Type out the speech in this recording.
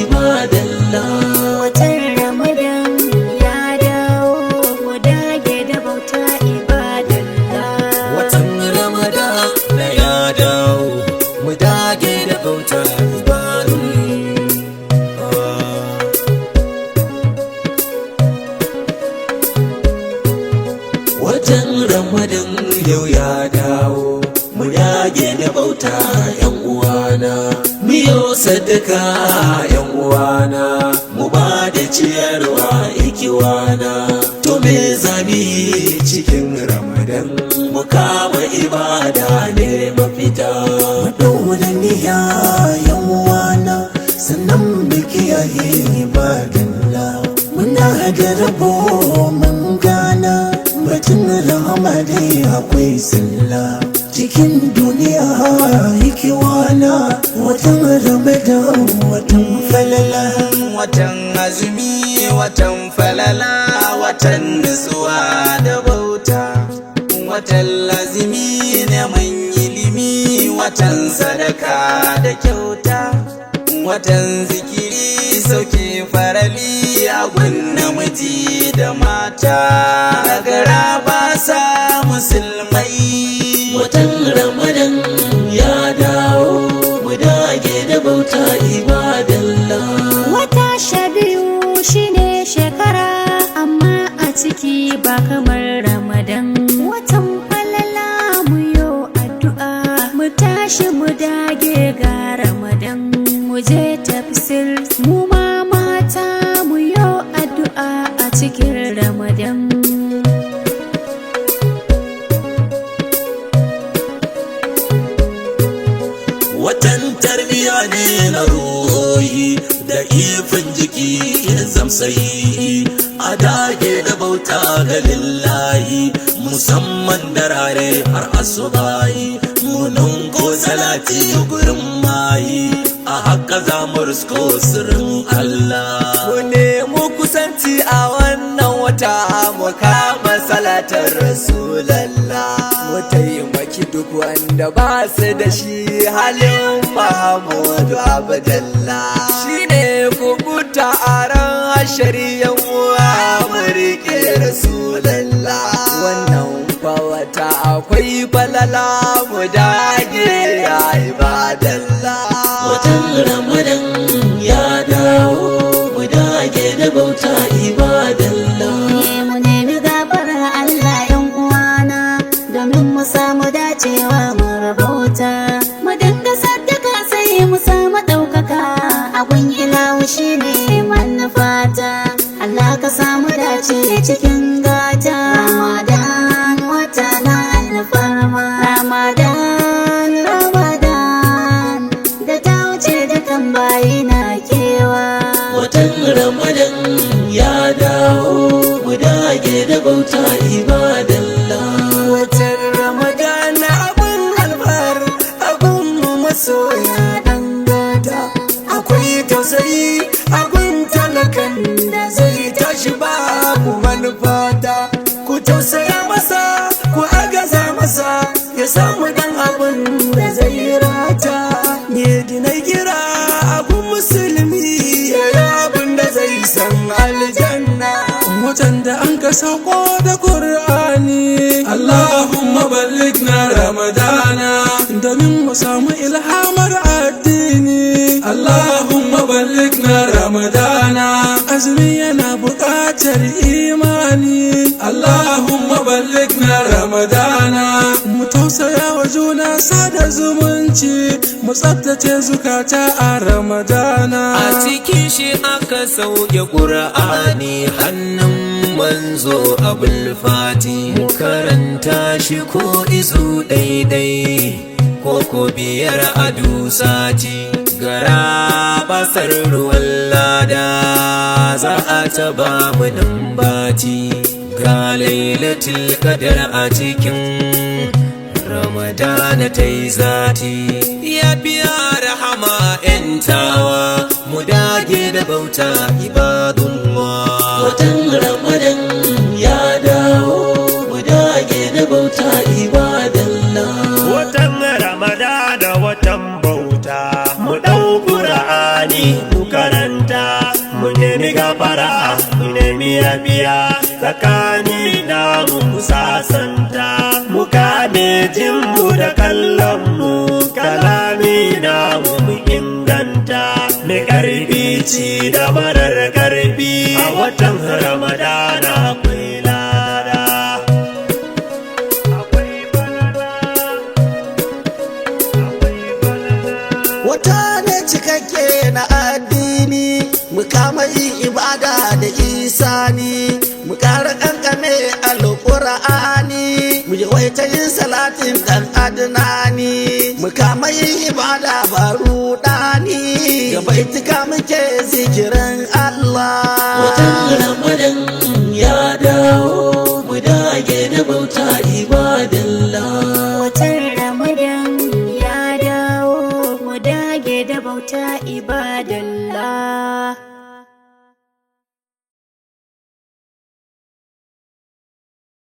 ibadallah. Watan Ramadan ya dawo, mu dage da bauta ibadallah. Watan Ramadan ya dawo, mu dage da bauta Watan Ramadan yau ya dawo, mu dage da bauta yan uwana. Miyo sadaka yan uwana, mu ba da ciyarwa ikiwana. To me zabi cikin Ramadan, mu kama ibada ne mafita. Dole niyya yan uwana, sannan mu kiyaye ibadallah. Muna da rabo mun gana, batun rahama dai akwai sallah. Cikin duniya ikiwana, watan Ramadan watan falala. Watan azumi watan falala, watan nutsuwa da bauta. Watan lazimi neman ilimi, watan sadaka da kyauta. Watan zikiri sauke farali a gun namiji da mata. Nagara ba sa musulmai. Watan Ramadan ya dawo, mu dage da bauta ibadallah. Wata 12 shine shekara, amma a ciki ba kamar Ramadan. Watan falala mu yo addu'a, mu tashi mu dage ga Ramadan. Mu je tafsir mu ma mata, mu yo addu'a a cikin Ramadan. Watan tarbiya ne na ruhi, da ifin jiki ya zamsayi. A dage da bauta ga lillahi, musamman da rare har asubahi. Munan ko salati gurin mayi, a haka za mu risko sirrin Allah. Mu nemi kusanci a wannan wata, mu kama salatar Rasulallah. Mu taimaki duk wanda ba su da shi, halin Mahamudu Abdallah. Shi ne kubuta a ran shari'an uwa, mu riƙe Rasulallah. Wannan wata akwai falala, mu dage ya ibadallah. Watan Ramadan ya dawo, mu dage da bauta ibadallah. Mu nemi gafarar Allah yan uwana, domin mu samu dacewa mu rabauta. Mu dinga sadaka sai mu samu ɗaukaka, abun ilahu shine manufata. Allah ka samu dace cikin gata. Ramadan wata na alfarma, Ramadan da ta wuce da kan bayi na kewa. Watan Ramadan ya dawo, mu dage da bauta ibadallah. Watan Ramadan abun alfar, abun masoya dan gata. Akwai tausayi abun talakan da zai tashi babu manufata. Ku tausaya masa, ku agaza masa, ya samu dan abun da zai rata. Ne dinai gira abun musulmi, ya yi abun da zai san aljanna. Watan da an ka sauko da Qur'ani, Allahumma ballighna Ramadana, domin mu samu ilhamar addini. Allahumma ballighna Ramadana, azumi yana buƙatar imani. Allahumma ballighna Ramadana, mu tausaya wa juna sada zumunci, mu tsaftace zukata a Ramadana. A cikin shi aka sauke Qur'ani, hannun manzo Abul Fati. Mu karanta shi ko izu daidai, ko 5 a sati. Gara basar ruwan lada, za a taba mu nan bati. Ga Lailatul Qadr a cikin Ramadana ta yi zati. Ya biya rahama 'yantawa, mu dage da bauta ibadullah. Watan Ramadan ya dawo, mu dage da bauta ibadallah. Watan Ramadana watan bauta, mu ɗau Qur'ani mu karanta. biya tsakani na mu sasanta, mu kame jinmu da kallonmu, kalami na mu inganta, mai karfi ci da marar karfi a watan Ramadana akwai lada. Wata ne cikakke na addini, mu kama yin ibada da isani, mu ƙara ƙanƙame alƙur'ani, mu yawaita yin salatin ɗan adnani, mu kama yin ibada ba ruɗani, ga baitika muke zikira